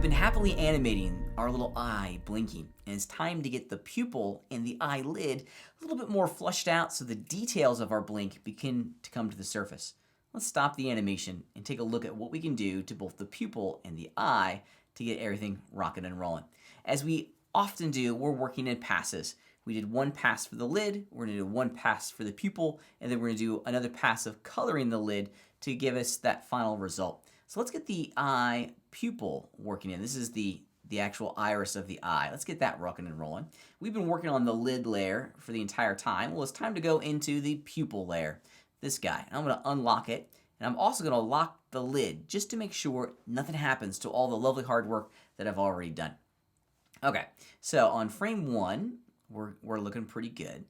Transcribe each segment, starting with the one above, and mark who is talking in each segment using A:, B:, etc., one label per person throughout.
A: been happily animating our little eye blinking, and it's time to get the pupil and the eyelid a little bit more flushed out so the details of our blink begin to come to the surface. Let's stop the animation and take a look at what we can do to both the pupil and the eye to get everything rocking and rolling. As we often do, we're working in passes. We did one pass for the lid, we're going to do one pass for the pupil, and then we're going to do another pass of coloring the lid to give us that final result. So let's get the eye pupil working in. This is the actual iris of the eye. Let's get that rocking and rolling. We've been working on the lid layer for the entire time. Well, it's time to go into the pupil layer. This guy. I'm going to unlock it, and I'm also going to lock the lid just to make sure nothing happens to all the lovely hard work that I've already done. Okay, so on frame 1, we're looking pretty good.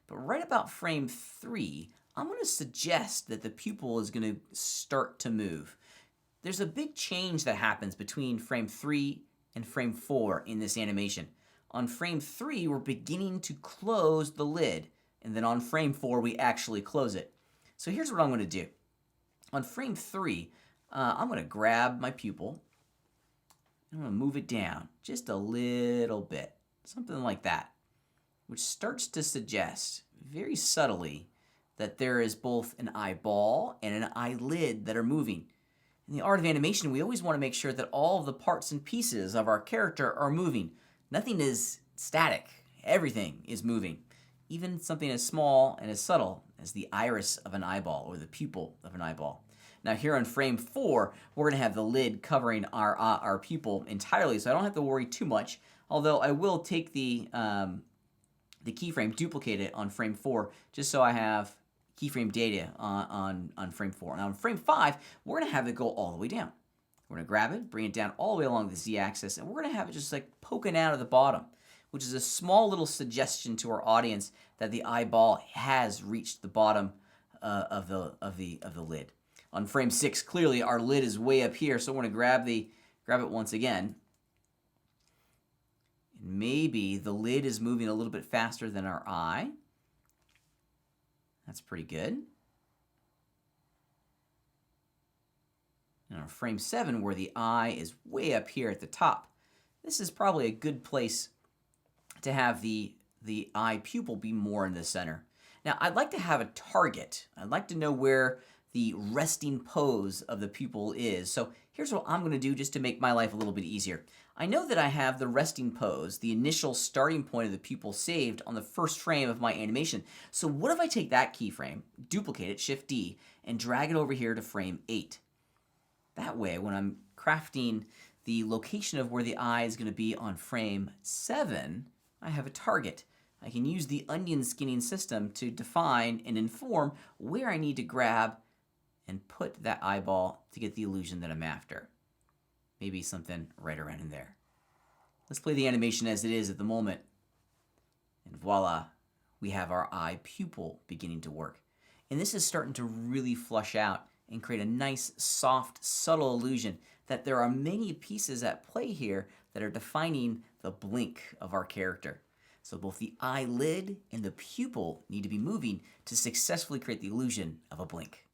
A: But right about frame 3, I'm going to suggest that the pupil is going to start to move. There's a big change that happens between frame 3 and frame 4 in this animation. On frame 3, we're beginning to close the lid, and then on frame 4, we actually close it. So here's what I'm going to do. On frame 3, I'm going to grab my pupil, and I'm going to move it down just a little bit, something like that, which starts to suggest very subtly that there is both an eyeball and an eyelid that are moving. In the art of animation, we always want to make sure that all of the parts and pieces of our character are moving. Nothing is static. Everything is moving. Even something as small and as subtle as the iris of an eyeball or the pupil of an eyeball. Now here on frame 4, we're going to have the lid covering our pupil entirely, so I don't have to worry too much, although I will take the keyframe, duplicate it on frame 4, just so I have keyframe data on frame 4. Now on frame 5, we're going to have it go all the way down. We're going to grab it, bring it down all the way along the z-axis, and we're going to have it just like poking out of the bottom, which is a small little suggestion to our audience that the eyeball has reached the bottom of the lid. On frame 6, clearly our lid is way up here, so we're going to grab it once again. And maybe the lid is moving a little bit faster than our eye. That's pretty good. And on frame 7, where the eye is way up here at the top, this is probably a good place to have the eye pupil be more in the center. Now, I'd like to have a target. I'd like to know where the resting pose of the pupil is. So here's what I'm going to do just to make my life a little bit easier. I know that I have the resting pose, the initial starting point of the pupil saved on the first frame of my animation. So what if I take that keyframe, duplicate it, Shift D, and drag it over here to frame 8? That way, when I'm crafting the location of where the eye is going to be on frame 7, I have a target. I can use the onion skinning system to define and inform where I need to grab and put that eyeball to get the illusion that I'm after. Maybe something right around in there. Let's play the animation as it is at the moment. And voila, we have our eye pupil beginning to work. And this is starting to really flush out and create a nice, soft, subtle illusion that there are many pieces at play here that are defining the blink of our character. So both the eyelid and the pupil need to be moving to successfully create the illusion of a blink.